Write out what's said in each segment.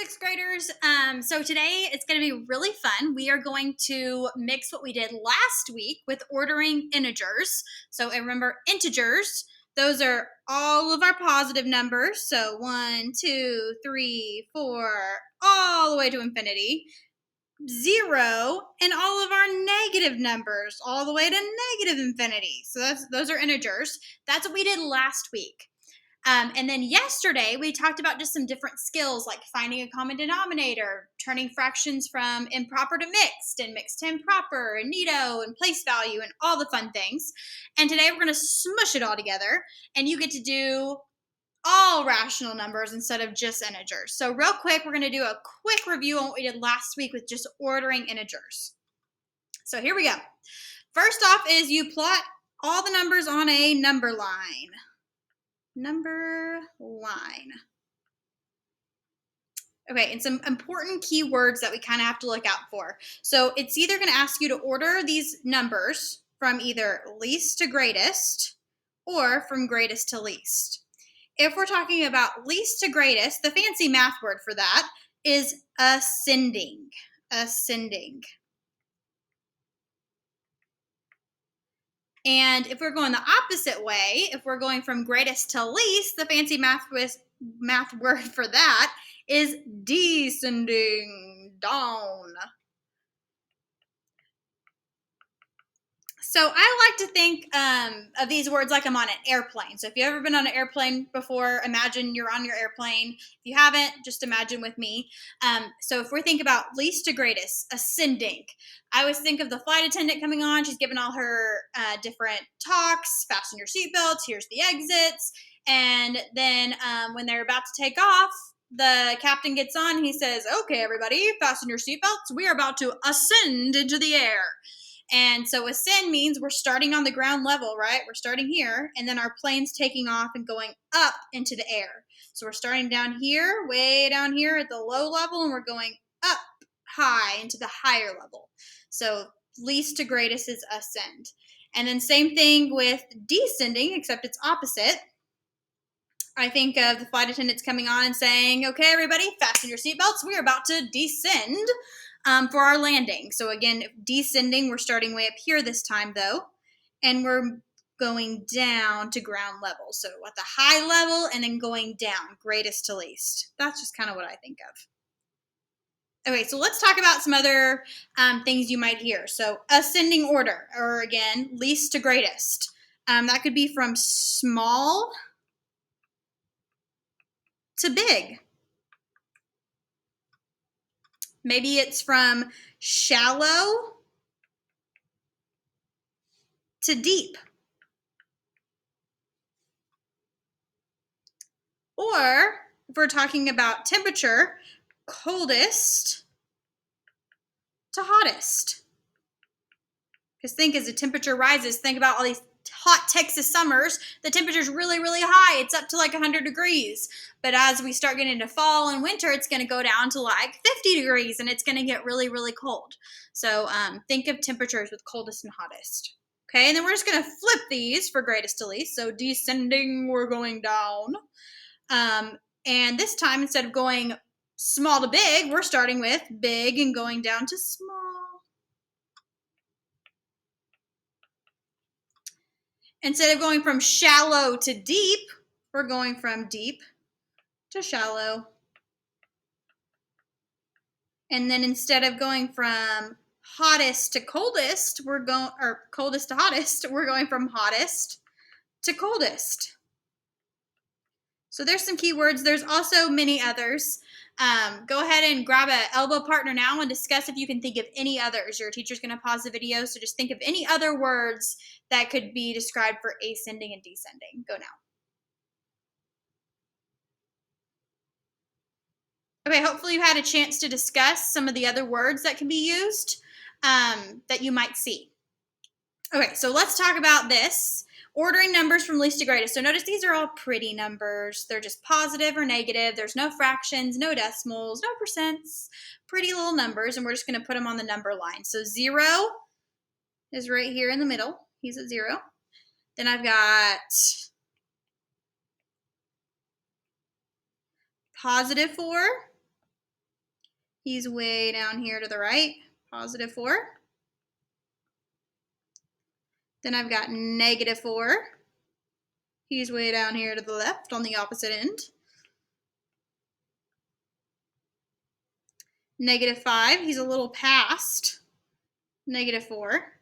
sixth graders. So today it's going to be really fun. We are going to mix what we did last week with ordering integers. So remember, integers, those are all of our positive numbers. So 1, 2, 3, 4, all the way to infinity. 0 and all of our negative numbers all the way to negative infinity. So those are integers. That's what we did last week. And then yesterday, we talked about just some different skills like finding a common denominator, turning fractions from improper to mixed, and mixed to improper, and neato, and place value, and all the fun things. And today we're going to smush it all together, and you get to do all rational numbers instead of just integers. So real quick, we're going to do a quick review on what we did last week with just ordering integers. So here we go. First off is you plot all the numbers on a number line. Okay, and some important keywords that we kind of have to look out for. So it's either going to ask you to order these numbers from either least to greatest or from greatest to least. If we're talking about least to greatest, the fancy math word for that is ascending. Ascending. And if we're going the opposite way, if we're going from greatest to least, the fancy math word for that is descending, down. So I like to think of these words like I'm on an airplane. So if you've ever been on an airplane before, imagine you're on your airplane. If you haven't, just imagine with me. So if we think about least to greatest, ascending, I always think of the flight attendant coming on. She's giving all her different talks, fasten your seatbelts, here's the exits. And then when they're about to take off, the captain gets on. He says, okay, everybody, fasten your seatbelts. We are about to ascend into the air. And so ascend means we're starting on the ground level, right? We're starting here, and then our plane's taking off and going up into the air. So we're starting down here, way down here at the low level, and we're going up high into the higher level. So least to greatest is ascend. And then same thing with descending, except it's opposite. I think of the flight attendants coming on and saying, okay, everybody, fasten your seatbelts. We are about to descend for our landing. So again, descending, we're starting way up here this time though, and we're going down to ground level. So at the high level and then going down, greatest to least. That's just kind of what I think of. Okay, so let's talk about some other things you might hear. So ascending order, or again, least to greatest. That could be from small to big. Maybe it's from shallow to deep. Or if we're talking about temperature, coldest to hottest. Because think as the temperature rises, think about all these hot Texas summers, the temperature's really, really high. It's up to like 100 degrees. But as we start getting into fall and winter, it's going to go down to like 50 degrees and it's going to get really, really cold. So think of temperatures with coldest and hottest. Okay, and then we're just going to flip these for greatest to least. So descending, we're going down. And this time, instead of going small to big, we're starting with big and going down to small. Instead of going from shallow to deep, we're going from deep to shallow. And then instead of going from hottest to coldest, or coldest to hottest, we're going from hottest to coldest. So there's some keywords. There's also many others. Go ahead and grab an elbow partner now and discuss if you can think of any others. Your teacher's going to pause the video, so just think of any other words that could be described for ascending and descending. Go now. Okay, hopefully you had a chance to discuss some of the other words that can be used that you might see. Okay, so let's talk about this. Ordering numbers from least to greatest. So notice these are all pretty numbers. They're just positive or negative. There's no fractions, no decimals, no percents. Pretty little numbers, and we're just going to put them on the number line. So 0 is right here in the middle. He's at 0. Then I've got +4, He's way down here to the right, positive 4. Then I've got negative 4. He's way down here to the left on the opposite end. Negative 5, he's a little past negative 4.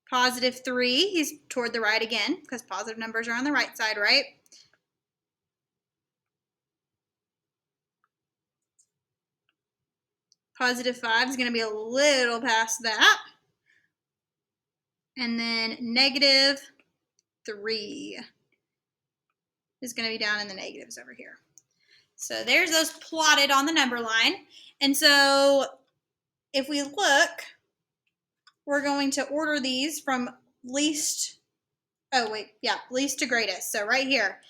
Positive 3, he's toward the right again, because positive numbers are on the right side, right? Positive 5 is going to be a little past that. And then negative 3 is going to be down in the negatives over here. So there's those plotted on the number line. And so if we look, we're going to order these from least to greatest. So right here,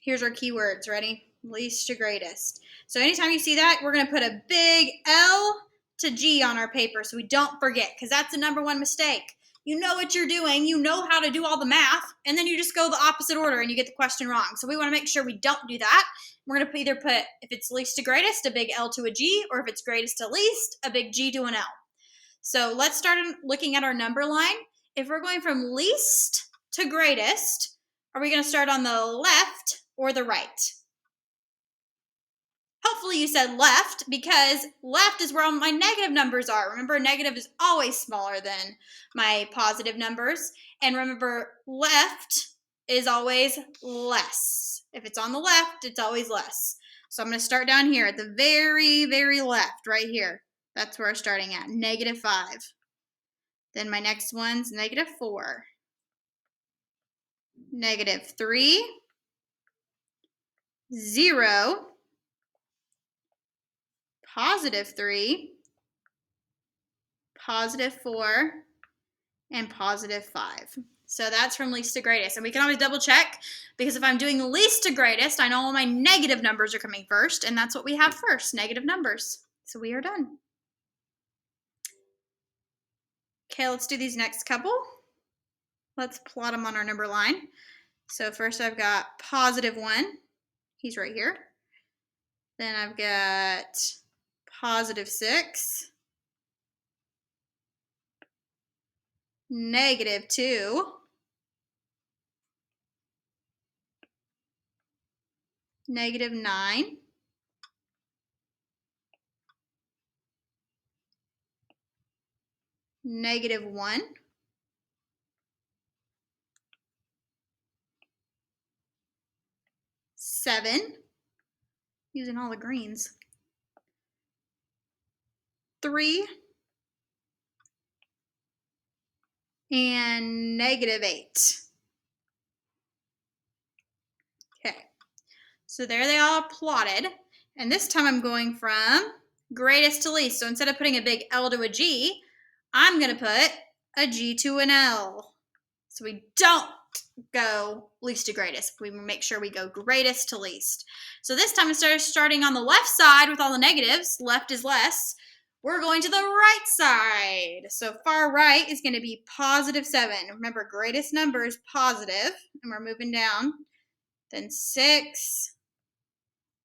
here's our keywords. Ready? Least to greatest. So anytime you see that, we're going to put a big L to G on our paper so we don't forget, because that's the number one mistake. You know what you're doing, you know how to do all the math, and then you just go the opposite order and you get the question wrong. So we want to make sure we don't do that. We're going to either put, if it's least to greatest, a big L to a G, or if it's greatest to least, a big G to an L. So let's start looking at our number line. If we're going from least to greatest, are we going to start on the left or the right? Hopefully you said left, because left is where all my negative numbers are. Remember, negative is always smaller than my positive numbers. And remember, left is always less. If it's on the left, it's always less. So I'm going to start down here at the very, very left, right here. That's where I'm starting at, negative 5. Then my next one's negative 4. Negative 3. 0. Positive 3. Positive 4. And positive 5. So that's from least to greatest. And we can always double check, because if I'm doing least to greatest, I know all my negative numbers are coming first, and that's what we have first, negative numbers. So we are done. Okay, let's do these next couple. Let's plot them on our number line. So first I've got positive 1. He's right here. Then I've got positive 6. Negative 2. Negative 9. Negative 1. 7. Using all the greens. 3. And negative 8. Okay, so there they all plotted. And this time I'm going from greatest to least. So instead of putting a big L to a G, I'm going to put a G to an L. So we don't go least to greatest. We make sure we go greatest to least. So this time instead of starting on the left side with all the negatives, left is less, we're going to the right side. So far right is going to be positive 7. Remember, greatest number is positive, and we're moving down. Then 6,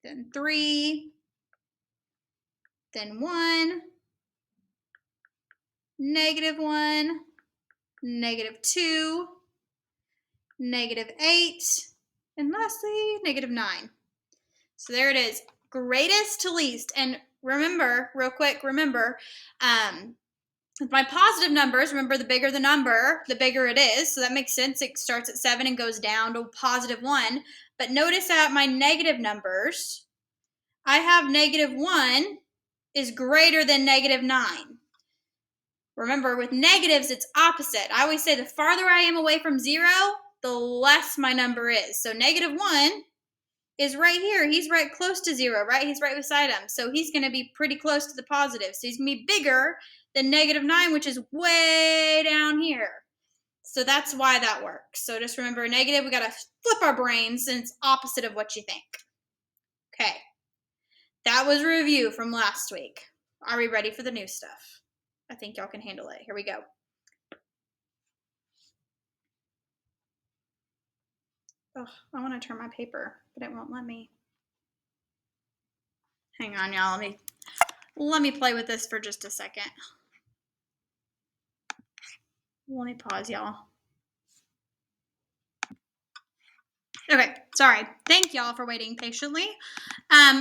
then 3, then 1, negative 1, negative 2, negative 8, and lastly, negative 9. So there it is, greatest to least. And remember, real quick, with my positive numbers, remember, the bigger the number, the bigger it is. So that makes sense. It starts at 7 and goes down to positive 1. But notice that my negative numbers, I have negative 1 is greater than negative 9. Remember, with negatives, it's opposite. I always say the farther I am away from 0, the less my number is. So negative 1 is right here. He's right close to 0, right? He's right beside him. So he's going to be pretty close to the positive. So he's going to be bigger than negative 9, which is way down here. So that's why that works. So just remember, negative, we got to flip our brains, and it's opposite of what you think. Okay. That was a review from last week. Are we ready for the new stuff? I think y'all can handle it. Here we go. Ugh, I want to turn my paper, but it won't let me. Hang on, y'all. Let me play with this for just a second. Let me pause, y'all. Okay, sorry. Thank y'all for waiting patiently.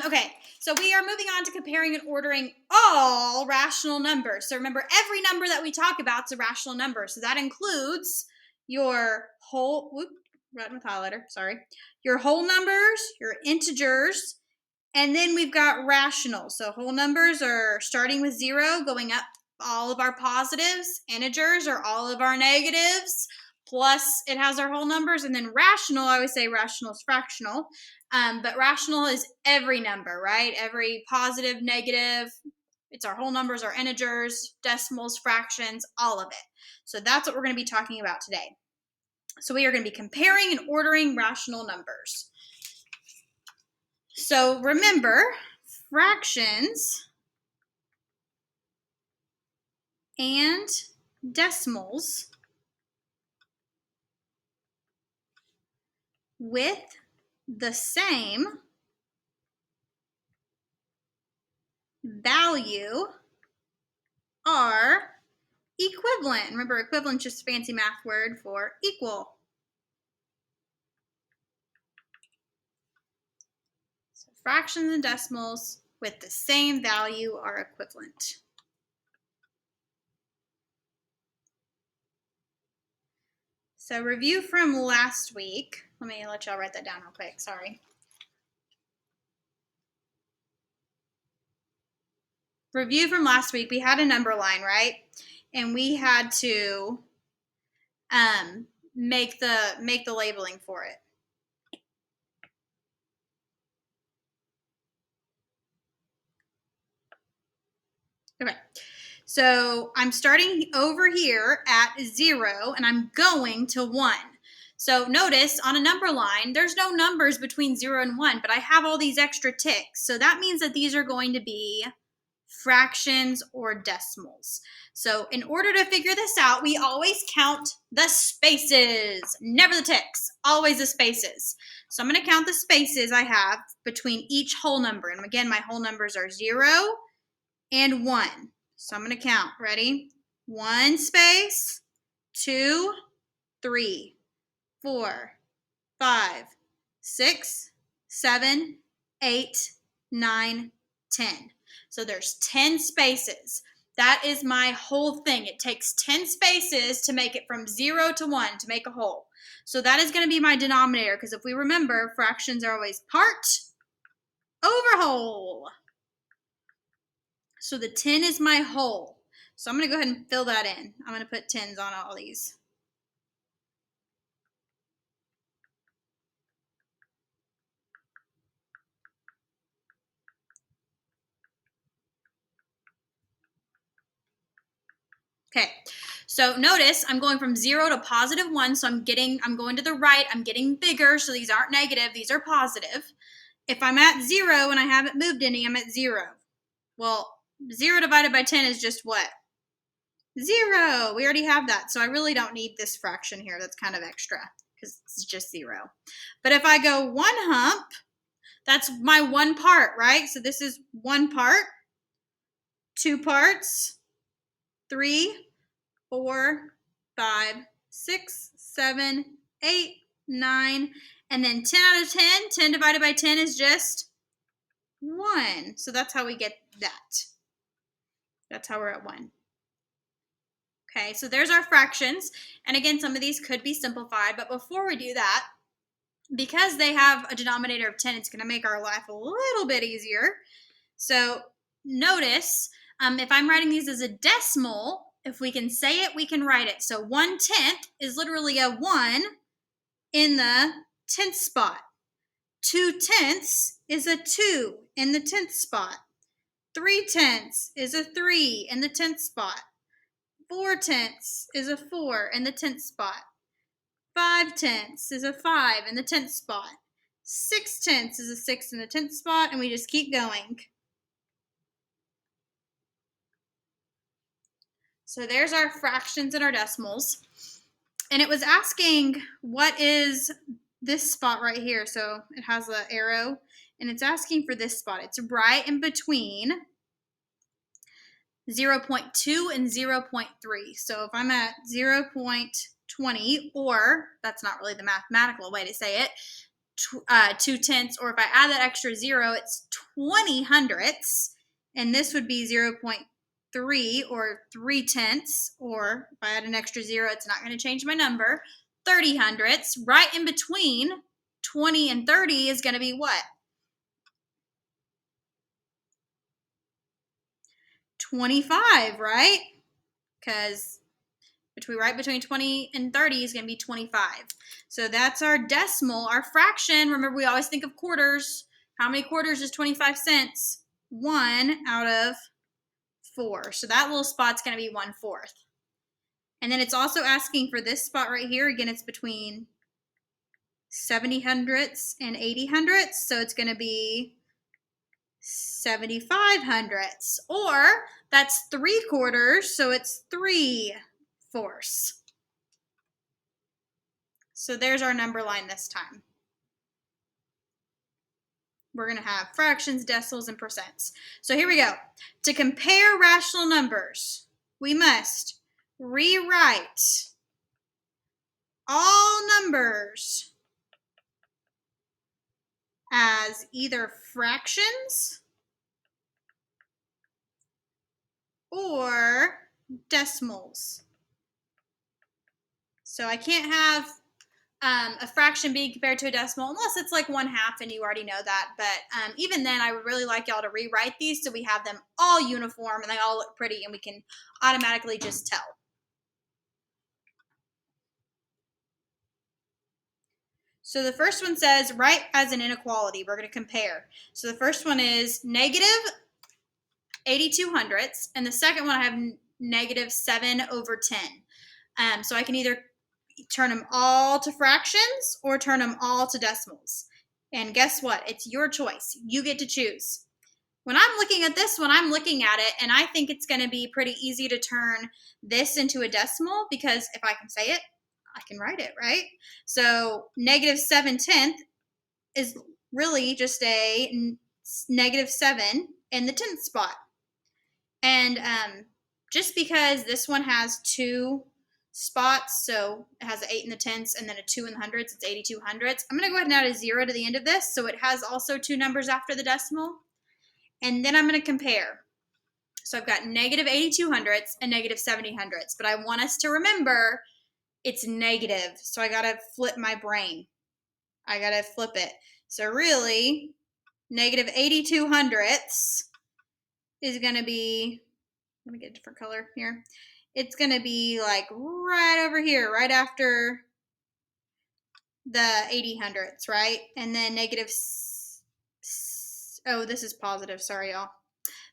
Okay, so we are moving on to comparing and ordering all rational numbers. So remember, every number that we talk about is a rational number. So that includes your right with highlighter, sorry. Your whole numbers, your integers, and then we've got rational. So whole numbers are starting with 0, going up all of our positives. Integers are all of our negatives. Plus, it has our whole numbers. And then rational, I always say rational is fractional. But rational is every number, right? Every positive, negative. It's our whole numbers, our integers, decimals, fractions, all of it. So that's what we're going to be talking about today. So we are going to be comparing and ordering rational numbers. So remember, fractions and decimals with the same value are equivalent. Remember, equivalent is just a fancy math word for equal. So fractions and decimals with the same value are equivalent. So review from last week. Let me let y'all write that down real quick. Sorry. Review from last week. We had a number line, right? And we had to make the labeling for it. Okay, so I'm starting over here at 0 and I'm going to 1. So notice on a number line, there's no numbers between 0 and 1, but I have all these extra ticks. So that means that these are going to be fractions or decimals. So in order to figure this out, we always count the spaces, never the ticks, always the spaces. So I'm going to count the spaces I have between each whole number. And again, my whole numbers are 0 and 1. So I'm going to count. Ready? 1 space, 2, 3, 4, 5, 6, 7, 8, 9, 10. So there's 10 spaces. That is my whole thing. It takes 10 spaces to make it from 0 to 1 to make a whole. So that is going to be my denominator, because if we remember, fractions are always part over whole. So the 10 is my whole. So I'm going to go ahead and fill that in. I'm going to put 10s on all these. Okay, so notice I'm going from 0 to positive 1, so I'm going to the right, I'm getting bigger, so these aren't negative, these are positive. If I'm at 0 and I haven't moved any, I'm at 0. Well, 0 divided by 10 is just what? 0. We already have that, so I really don't need this fraction here. That's kind of extra because it's just 0. But if I go 1 hump, that's my 1 part, right? So this is 1 part, 2 parts, 3, 4, 5, 6, 7, 8, 9, and then 10 out of 10, 10 divided by 10 is just 1. So that's how we get that. That's how we're at 1. Okay, so there's our fractions. And again, some of these could be simplified, but before we do that, because they have a denominator of 10, it's going to make our life a little bit easier. So notice, if I'm writing these as a decimal, if we can say it, we can write it. So 1/10 is literally a 1 in the 10th spot. 2/10 is a 2 in the 10th spot. 3/10 is a 3 in the 10th spot. 4/10 is a 4 in the 10th spot. 5/10 is a 5 in the 10th spot. 6/10 is a 6 in the 10th spot, and we just keep going. So there's our fractions and our decimals. And it was asking what is this spot right here. So it has an arrow, and it's asking for this spot. It's right in between 0.2 and 0.3. So if I'm at 0.20, or that's not really the mathematical way to say it, 2/10, or if I add that extra 0, it's 20 hundredths, and this would be 0.3 or 3/10, or if I add an extra 0, it's not going to change my number. 30 hundredths. Right in between 20 and 30 is going to be what? 25, right? Because right between 20 and 30 is going to be 25. So that's our decimal, our fraction. Remember, we always think of quarters. How many quarters is 25 cents? 1 out of 4. So that little spot's going to be 1/4. And then it's also asking for this spot right here. Again, it's between 70 hundredths and 80 hundredths. So it's going to be 75 hundredths. Or that's 3/4. So it's 3/4. So there's our number line this time. We're going to have fractions, decimals, and percents. So here we go. To compare rational numbers, we must rewrite all numbers as either fractions or decimals. So I can't have a fraction being compared to a decimal unless it's like 1/2, and you already know that. But even then, I would really like y'all to rewrite these so we have them all uniform and they all look pretty and we can automatically just tell. So the first one says, write as an inequality. We're going to compare. So the first one is negative 82 hundredths, and the second one I have negative 7/10. So I can either turn them all to fractions or turn them all to decimals. And guess what? It's your choice. You get to choose. When I'm looking at this one, I'm looking at it, and I think it's going to be pretty easy to turn this into a decimal, because if I can say it, I can write it, right? So negative 7/10 is really just a negative 7 in the 10th spot. And just because this one has 2 spots, so it has an 8 in the tenths and then a 2 in the hundredths, it's 82 hundredths. I'm going to go ahead and add a 0 to the end of this, so it has also 2 numbers after the decimal. And then I'm going to compare. So I've got negative 82 hundredths and negative 70 hundredths, but I want us to remember it's negative, so I got to flip my brain. I got to flip it. So really, negative 82 hundredths is going to be, let me get a different color here. It's going to be like right over here, right after the 80 hundredths, right? And then negative, oh, this is positive. Sorry, y'all.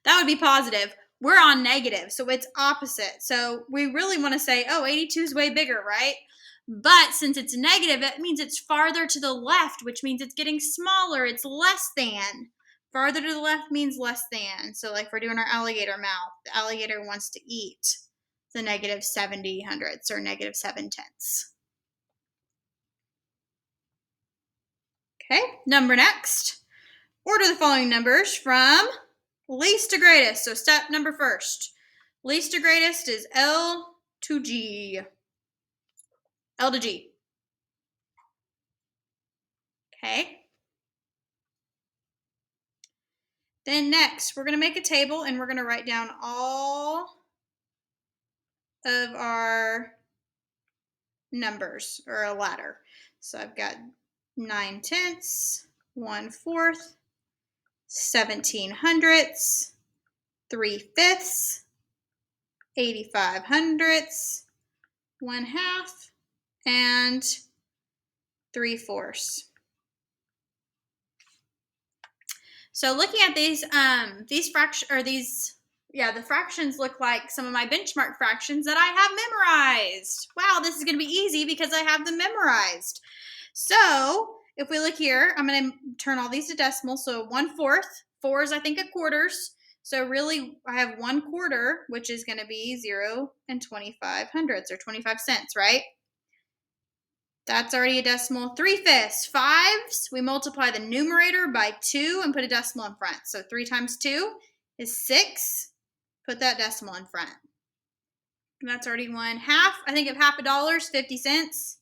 That would be positive. We're on negative, so it's opposite. So we really want to say, oh, 82 is way bigger, right? But since it's negative, it means it's farther to the left, which means it's getting smaller. It's less than. Farther to the left means less than. So like if we're doing our alligator mouth, the alligator wants to eat the negative 70 hundredths or negative 7/10. Okay, number next. Order the following numbers from least to greatest. So step number first. Least to greatest is L to G. L to G. Okay. Then next, we're going to make a table and we're going to write down all of our numbers, or a ladder. So I've got 9/10, 1/4, 17 hundredths, 3/5, 85 hundredths, 1/2, and 3/4. So looking at these fractions, or these, yeah, the fractions look like some of my benchmark fractions that I have memorized. Wow, this is going to be easy because I have them memorized. So if we look here, I'm going to turn all these to decimals. So 1/4, 4 is I think a quarters. So really I have 1/4, which is going to be 0 and 25 hundredths, or 25 cents, right? That's already a decimal. 3/5. Fives, we multiply the numerator by 2 and put a decimal in front. So 3 times 2 is 6. Put that decimal in front. And that's already one. Half, I think of half a dollar is 50 cents.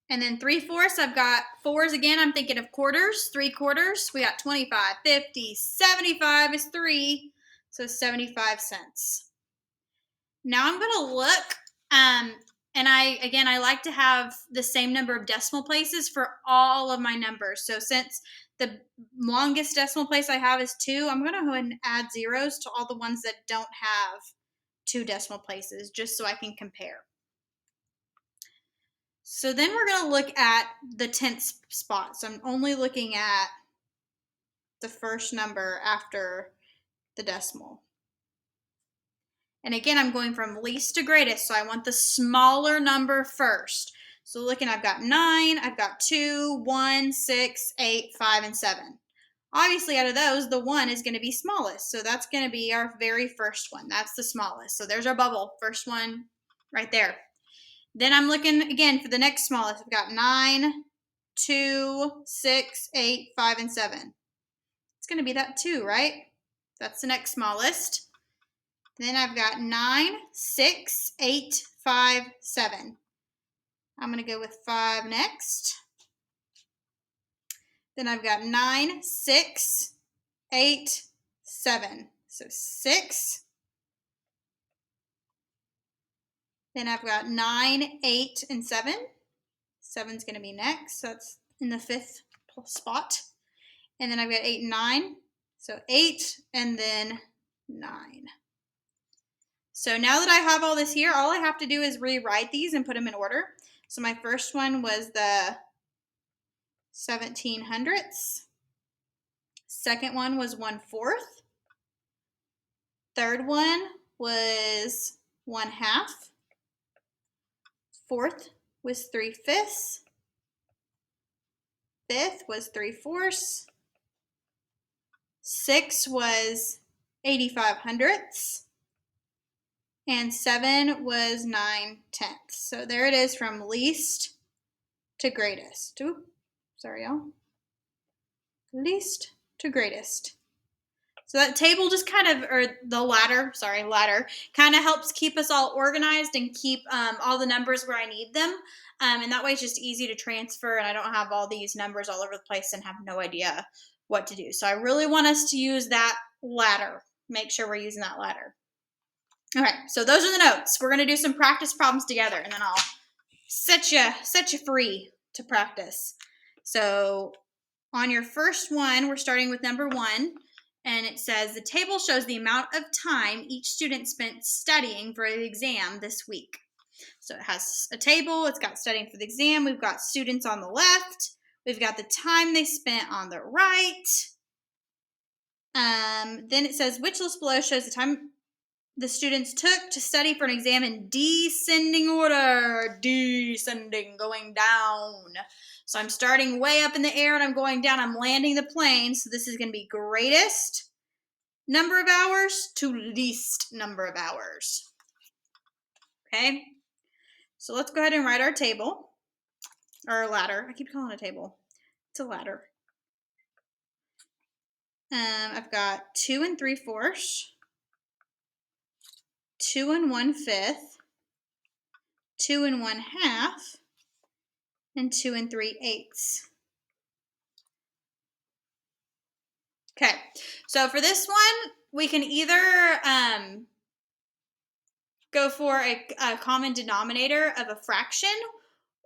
And then 3/4, I've got fours again. I'm thinking of quarters. 3/4, we got 25, 50, 75 is 3. So 75 cents. Now I'm going to look, and I like to have the same number of decimal places for all of my numbers. So since the longest decimal place I have is 2, I'm going to go ahead and add zeros to all the ones that don't have 2 decimal places, just so I can compare. So then we're going to look at the tenths spot. So I'm only looking at the first number after the decimal. And again, I'm going from least to greatest, so I want the smaller number first. So looking, I've got 9, I've got 2, 1, 6, 8, 5, and 7. Obviously, out of those, the 1 is going to be smallest. So that's going to be our very first one. That's the smallest. So there's our bubble. First one right there. Then I'm looking again for the next smallest. I've got 9, 2, 6, 8, 5, and 7. It's going to be that 2, right? That's the next smallest. Then I've got 9, 6, 8, 5, 7. I'm going to go with 5 next. Then I've got 9, 6, 8, 7. So 6. Then I've got 9, 8, and 7. 7's going to be next. So that's in the 5th spot. And then I've got 8 and 9. So 8 and then 9. So now that I have all this here, all I have to do is rewrite these and put them in order. So my first one was the 1700ths. Second one was 1/4. Third one was 1/2. Fourth was 3/5. Fifth was 3/4. Six was 8500ths. And 7 was 9/10. So there it is from least to greatest. Ooh, sorry, y'all. Least to greatest. So that table just kind of, or the ladder, kind of helps keep us all organized and keep all the numbers where I need them. And that way it's just easy to transfer, and I don't have all these numbers all over the place and have no idea what to do. So I really want us to use that ladder. Make sure we're using that ladder. All right, so those are the notes. We're going to do some practice problems together, and then I'll set you free to practice. So on your first one, we're starting with number 1, and it says the table shows the amount of time each student spent studying for the exam this week. So it has a table. It's got studying for the exam. We've got students on the left. We've got the time they spent on the right. Then it says which list below shows the time the students took to study for an exam in descending order. Descending, going down. So I'm starting way up in the air and I'm going down. I'm landing the plane. So this is going to be greatest number of hours to least number of hours. Okay. So let's go ahead and write our table. Or ladder. I keep calling it a table. It's a ladder. I've got 2 and 3/4. 2 and 1/5, 2 and 1/2, and 2 and 3/8. Okay, so for this one, we can either go for a common denominator of a fraction,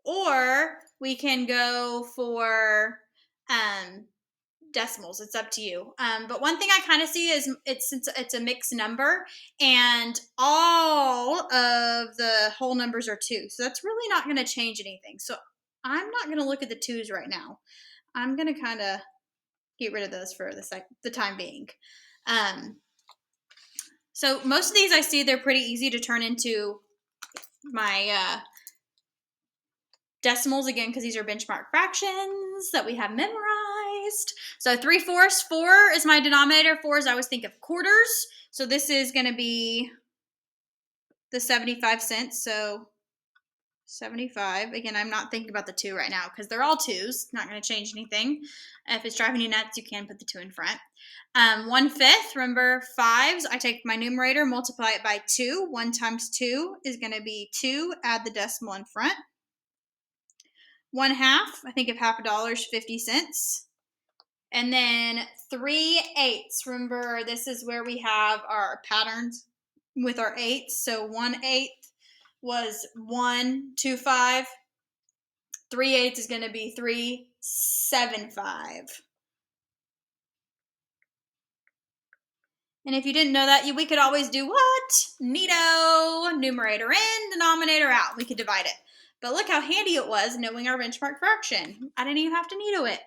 or we can go for decimals. It's up to you. But one thing I kind of see is since it's a mixed number, and all of the whole numbers are 2. So that's really not going to change anything. So I'm not going to look at the 2's right now. I'm going to kind of get rid of those for the time being. So most of these I see they're pretty easy to turn into my decimals again, because these are benchmark fractions that we have memorized. So 3/4, 4 is my denominator. 4s I always think of quarters. So this is going to be the 75 cents. So 75. Again, I'm not thinking about the 2 right now because they're all 2s. Not going to change anything. If it's driving you nuts, you can put the 2 in front. 1/5, remember 5s. I take my numerator, multiply it by 2. 1 times 2 is going to be 2. Add the decimal in front. 1/2, I think of half a dollar is 50 cents. And then 3/8. Remember, this is where we have our patterns with our 8s. So 1/8 was 125. 3/8 is going to be 375. And if you didn't know that, we could always do what? Neato, numerator in, denominator out. We could divide it. But look how handy it was knowing our benchmark fraction. I didn't even have to neato it.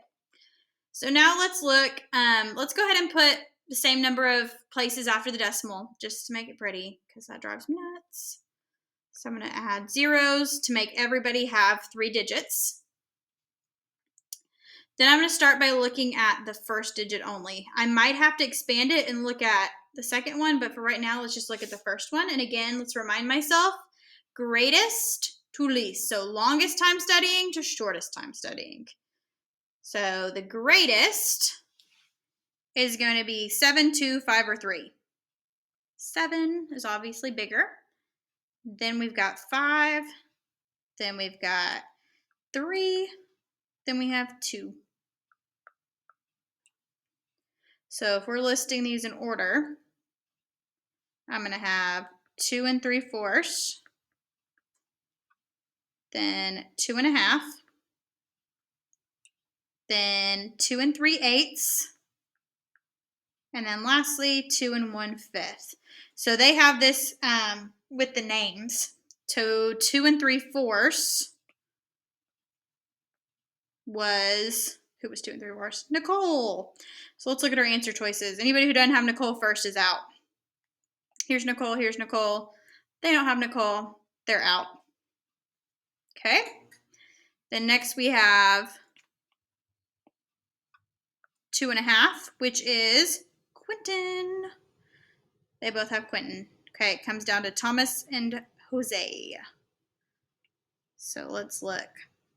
So now let's look. Let's go ahead and put the same number of places after the decimal just to make it pretty because that drives me nuts. So I'm going to add zeros to make everybody have 3 digits. Then I'm going to start by looking at the first digit only. I might have to expand it and look at the second one, but for right now, let's just look at the first one. And again, let's remind myself, greatest to least. So longest time studying to shortest time studying. So the greatest is going to be 7, 2, 5, or 3. 7 is obviously bigger. Then we've got 5. Then we've got 3. Then we have 2. So if we're listing these in order, I'm going to have 2 3/4, then 2 1/2, then 2 3/8, and then lastly 2 1/5. So they have this with the names. So 2 3/4 was, who was 2 3/4? Nicole. So let's look at our answer choices. Anybody who doesn't have Nicole first is out. Here's Nicole, here's Nicole. They don't have Nicole, they're out. Okay. Then next we have 2 1/2, which is Quentin. They both have Quentin. Okay, it comes down to Thomas and Jose. So let's look.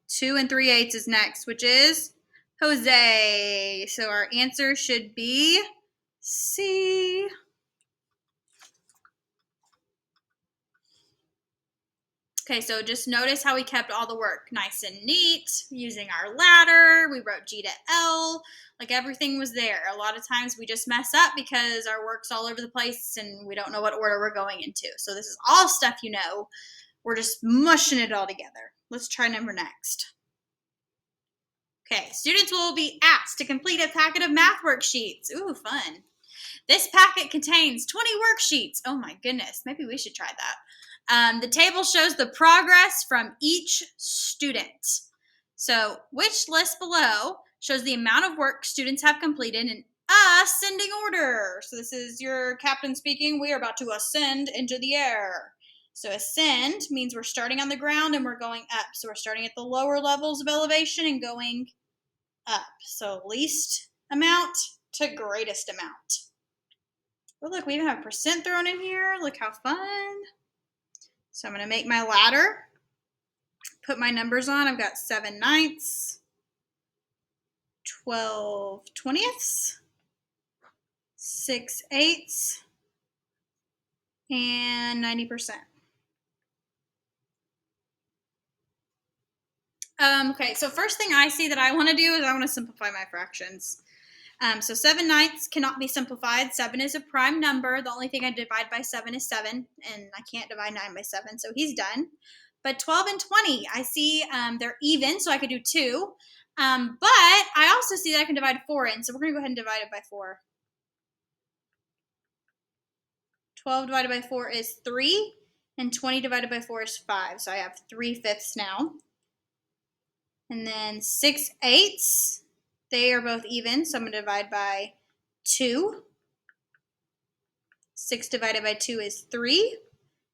2 3/8 is next, which is Jose. So our answer should be C. Okay, so just notice how we kept all the work nice and neat using our ladder. We wrote G to L, like everything was there. A lot of times we just mess up because our work's all over the place and we don't know what order we're going into. So this is all stuff you know. We're just mushing it all together. Let's try number next. Okay, students will be asked to complete a packet of math worksheets. Ooh, fun. This packet contains 20 worksheets. Oh my goodness, maybe we should try that. The table shows the progress from each student. So which list below shows the amount of work students have completed in ascending order? So this is your captain speaking. We are about to ascend into the air. So ascend means we're starting on the ground and we're going up. So we're starting at the lower levels of elevation and going up. So least amount to greatest amount. Oh, look, we even have percent thrown in here. Look how fun. So I'm going to make my ladder, put my numbers on. I've got 7/9, 12/20, 6/8, and 90%. Okay, so first thing I see that I want to do is I want to simplify my fractions. So 7/9 cannot be simplified. 7 is a prime number. The only thing I divide by 7 is 7, and I can't divide 9 by 7, so he's done. But 12 and 20, I see they're even, so I could do 2. But I also see that I can divide 4 in, so we're going to go ahead and divide it by 4. 12 divided by 4 is 3, and 20 divided by 4 is 5, so I have 3/5 now. And then 6/8, they are both even, so I'm going to divide by 2. 6 divided by 2 is 3.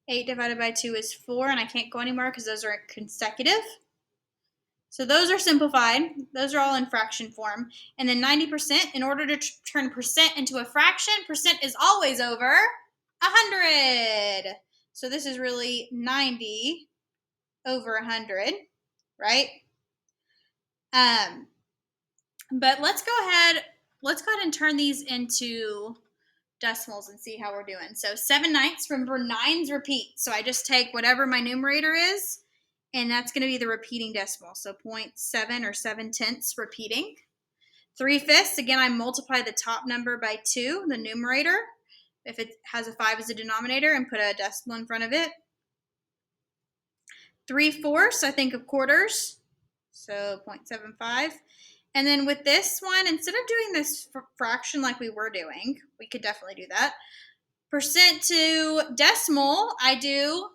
8 divided by 2 is 4, and I can't go anymore because those are consecutive. So those are simplified. Those are all in fraction form. And then 90%, in order to turn percent into a fraction, percent is always over 100. So this is really 90 over 100, right? But let's go ahead and turn these into decimals and see how we're doing. So 7/9, remember 9s repeat. So I just take whatever my numerator is, and that's going to be the repeating decimal. So 0.7 or 7/10 repeating. 3/5, again, I multiply the top number by 2, the numerator, if it has a 5 as a denominator, and put a decimal in front of it. 3/4, I think of quarters, so 0.75. And then with this one, instead of doing this fraction like we were doing, we could definitely do that. Percent to decimal, I do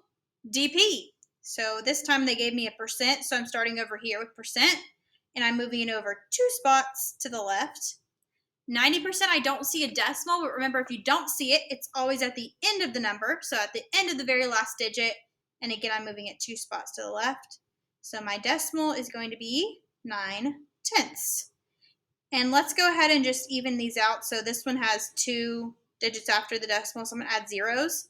DP. So this time they gave me a percent, so I'm starting over here with percent, and I'm moving it over 2 spots to the left. 90%, I don't see a decimal, but remember, if you don't see it, it's always at the end of the number, so at the end of the very last digit, and again, I'm moving it 2 spots to the left. So my decimal is going to be 9/10. And let's go ahead and just even these out. So this one has 2 digits after the decimal, so I'm going to add zeros,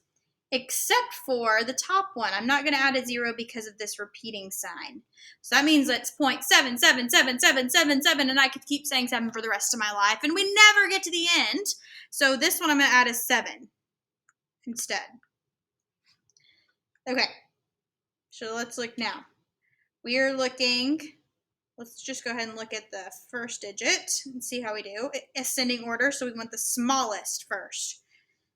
except for the top one. I'm not going to add a 0 because of this repeating sign. So that means it's 0.7777777, and I could keep saying 7 for the rest of my life, and we never get to the end. So this one I'm going to add a 7 instead. Okay, so let's look now. We are looking, let's just go ahead and look at the first digit and see how we do. Ascending order, so we want the smallest first.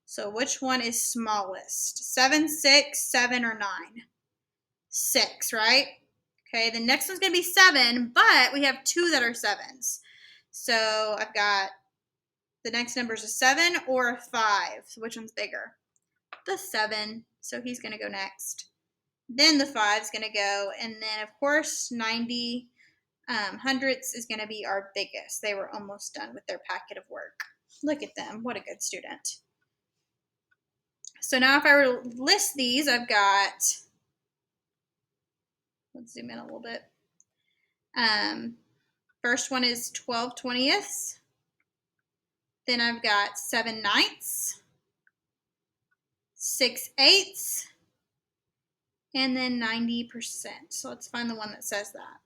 So which one is smallest? 7, 6, 7, or 9? 6, right? Okay, the next one's going to be 7, but we have 2 that are 7s. So I've got, the next number is a 7 or a 5. So which one's bigger? The 7, so he's going to go next. Then the 5 is going to go, and then of course 90 hundredths is going to be our biggest. They were almost done with their packet of work. Look at them. What a good student. So now if I were to list these, I've got, let's zoom in a little bit. First one is 12/20. Then I've got 7/9, 6/8, and then 90%. So let's find the one that says that.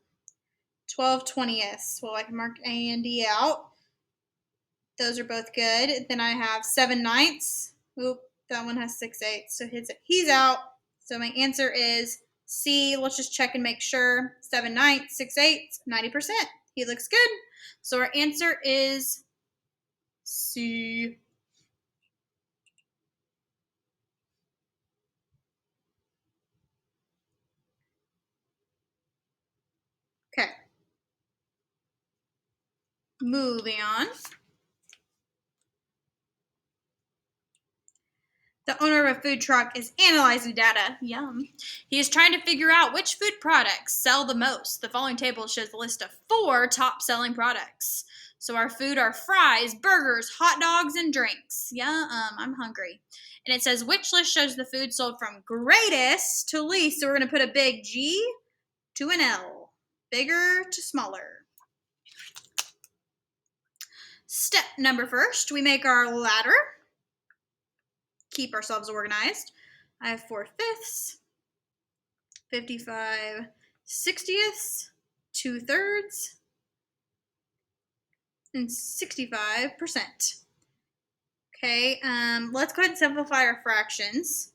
12/20. Well, I can mark A and D out. Those are both good. Then I have 7/9. Oop, that one has 6/8. So he's out. So my answer is C. Let's just check and make sure. 7/9, 6/8, 90%. He looks good. So our answer is C. Okay. Moving on. The owner of a food truck is analyzing data. Yum. He is trying to figure out which food products sell the most. The following table shows a list of 4 top-selling products. So our food are fries, burgers, hot dogs, and drinks. I'm hungry. And it says which list shows the food sold from greatest to least. So we're going to put a big G to an L. Bigger to smaller. Step number first, we make our ladder. Keep ourselves organized. I have 4/5, 55/60, 2/3, and 65%. Okay, let's go ahead and simplify our fractions.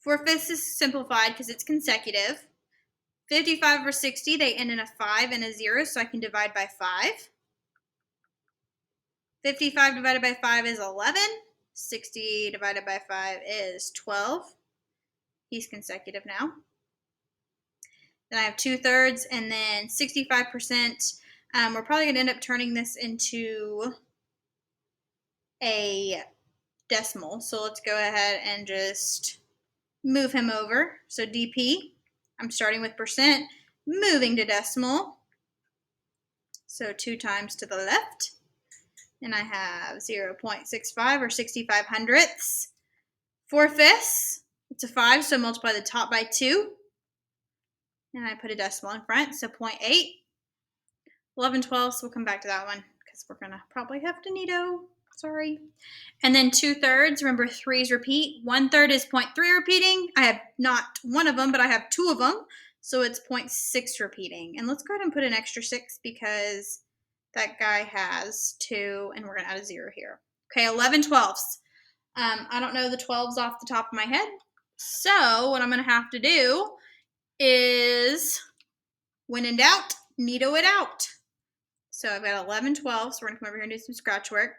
4/5 is simplified because it's consecutive. 55 over 60, they end in a 5 and a 0, so I can divide by 5. 55 divided by 5 is 11. 60 divided by 5 is 12. He's consecutive now. Then I have 2/3, and then 65%. We're probably going to end up turning this into a decimal. So let's go ahead and just move him over. So DP, I'm starting with percent, moving to decimal. So 2 times to the left. And I have 0.65 or 65 hundredths. 4/5, it's a 5, so multiply the top by 2. And I put a decimal in front, so 0.8. 11/12, we'll come back to that one because we're going to probably have to neato. Sorry. And then 2/3, remember 3's repeat. 1/3 is 0.3 repeating. I have not one of them, but I have 2 of them. so it's 0.6 repeating. And let's go ahead and put an extra 6 because that guy has 2, and we're going to add a 0 here. Okay, 11 twelfths. I don't know the 12s off the top of my head, so what I'm going to have to do is, when in doubt, neato it out. So I've got 11 12, so we're going to come over here and do some scratch work.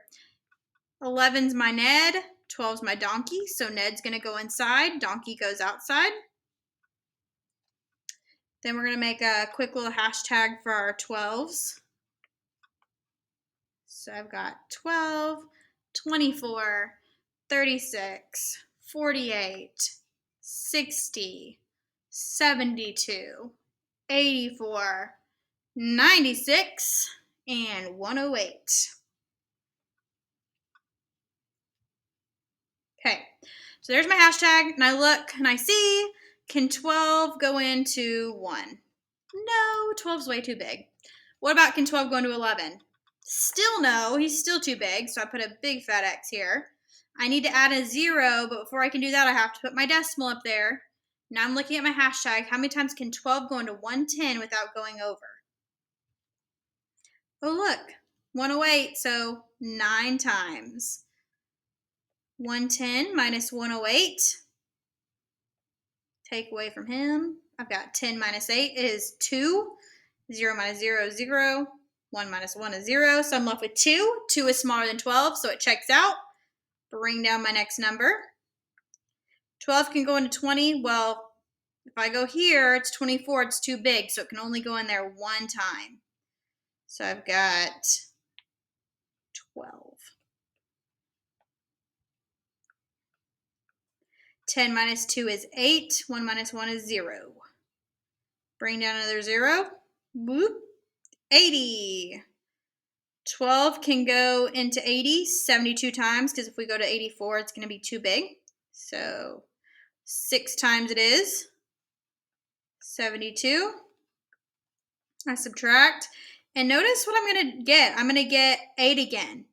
11's my Ned, 12's my donkey, so Ned's going to go inside, donkey goes outside. Then we're going to make a quick little hashtag for our 12s. So I've got 12, 24, 36, 48, 60, 72, 84, 96, and 108. Okay, so there's my hashtag, and I look and I see, can 12 go into 1? No, 12's way too big. What about can 12 go into 11? Still no, he's still too big, so I put a big fat X here. I need to add a 0, but before I can do that, I have to put my decimal up there. Now I'm looking at my hashtag. How many times can 12 go into 110 without going over? Oh, look, 108, so 9 times. 110 minus 108. Take away from him. I've got 10 minus 8 is 2. 0 minus 0 is 0. 1 minus 1 is 0. So I'm left with 2. 2 is smaller than 12, so it checks out. Bring down my next number. 12 can go into 20. Well, if I go here, it's 24. It's too big, so it can only go in there 1 time. So I've got 12. 10 minus 2 is 8. 1 minus 1 is 0. Bring down another 0. Boop. 80. 12 can go into 80 72 times, because if we go to 84, it's going to be too big. So 6 times it is 72. I subtract. And notice what I'm going to get. I'm going to get 8 again.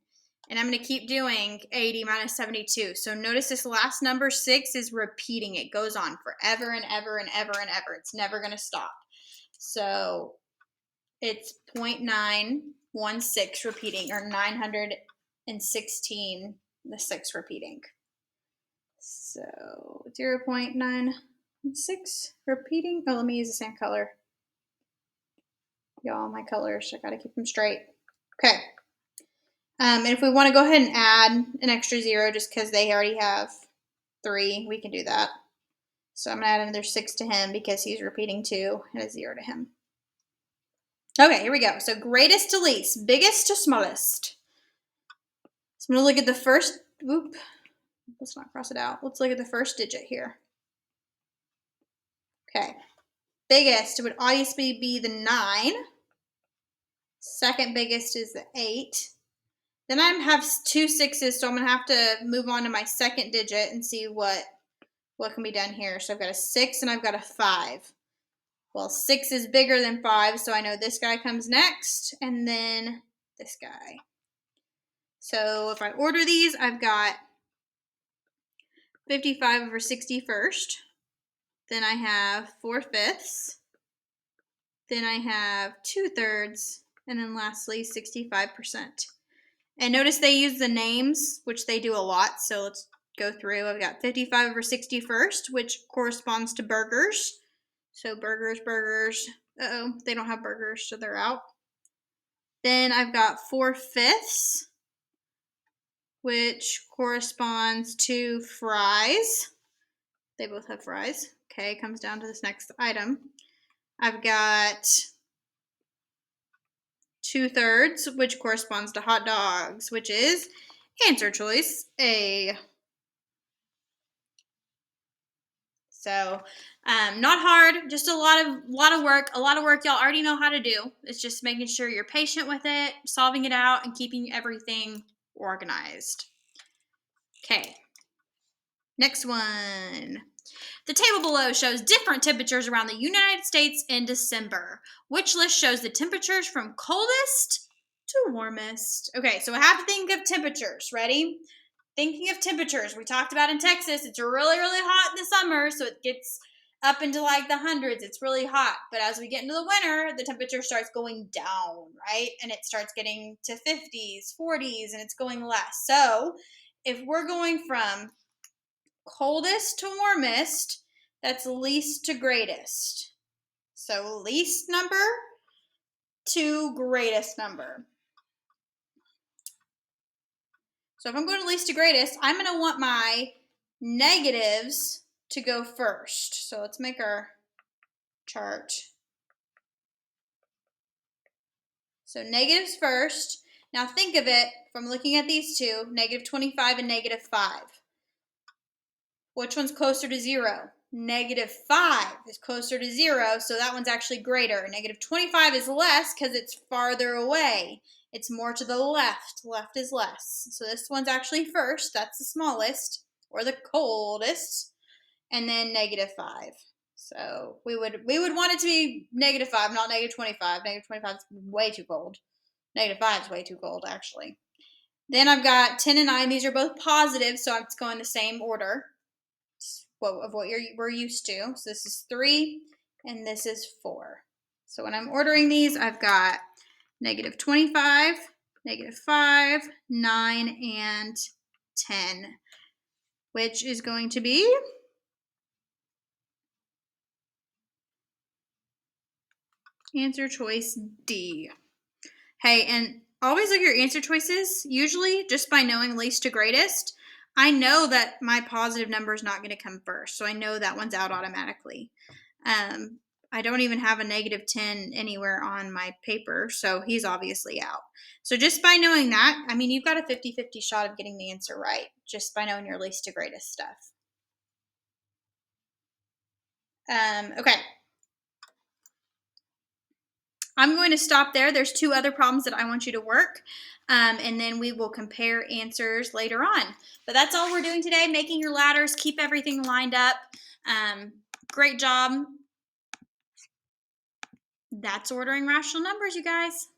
And I'm going to keep doing 80 minus 72. So notice this last number, 6, is repeating. It goes on forever and ever and ever and ever. It's never going to stop. So it's 0.916 repeating, or 916, the 6 repeating. So 0.96 repeating. Oh, let me use the same color. Y'all, my colors, I gotta keep them straight. Okay. And if we want to go ahead and add an extra 0 just because they already have 3, we can do that. So I'm going to add another 6 to him because he's repeating 2 and a 0 to him. Okay, here we go. So greatest to least, biggest to smallest. So I'm going to look at the first, whoop, let's not cross it out. Let's look at the first digit here. Okay, biggest would obviously be the 9. Second biggest is the 8. Then I have 2 6s, so I'm going to have to move on to my second digit and see what can be done here. So I've got a 6 and I've got a 5. Well, 6 is bigger than 5, so I know this guy comes next, and then this guy. So if I order these, I've got 55 over 60 first. Then I have 4/5. Then I have 2/3, and then lastly 65%. And notice they use the names, which they do a lot, so let's go through. I've got 55 over 60 first, which corresponds to burgers. So burgers. Uh-oh, they don't have burgers, so they're out. Then I've got 4/5, which corresponds to fries. They both have fries. Okay, comes down to this next item. I've got 2/3, which corresponds to hot dogs, which is answer choice A. So, not hard, just a lot of work. A lot of work y'all already know how to do. It's just making sure you're patient with it, solving it out, and keeping everything organized. Okay, next one. The table below shows different temperatures around the United States in December. Which list shows the temperatures from coldest to warmest? Okay, so I have to think of temperatures. Ready? Thinking of temperatures, we talked about in Texas, it's really, really hot in the summer, so it gets up into like the hundreds. It's really hot. But as we get into the winter, the temperature starts going down, right? And it starts getting to 50s, 40s, and it's going less. So if we're going from coldest to warmest, that's least to greatest. So least number to greatest number. So if I'm going to least to greatest, I'm going to want my negatives to go first. So let's make our chart. So negatives first. Now think of it from looking at these two, negative 25 and negative 5. Which one's closer to 0? Negative 5 is closer to 0, so that one's actually greater. Negative 25 is less because it's farther away. It's more to the left. Left is less. So this one's actually first. That's the smallest, or the coldest. And then negative 5. So we would want it to be negative 5, not negative 25. Negative 25 is way too cold. Negative 5 is way too cold, actually. Then I've got 10 and 9. These are both positive, so I'm going the same order of what we're used to. So this is 3, and this is 4. So when I'm ordering these, I've got negative 25, negative 5, 9, and 10, which is going to be answer choice D. Hey, and always look at your answer choices. Usually, just by knowing least to greatest, I know that my positive number is not going to come first. So I know that one's out automatically. I don't even have a negative 10 anywhere on my paper, so he's obviously out. So just by knowing that, I mean, you've got a 50-50 shot of getting the answer right, just by knowing your least to greatest stuff. Okay. I'm going to stop there. There's 2 other problems that I want you to work, and then we will compare answers later on. But that's all we're doing today, making your ladders, keep everything lined up. Great job. That's ordering rational numbers, you guys.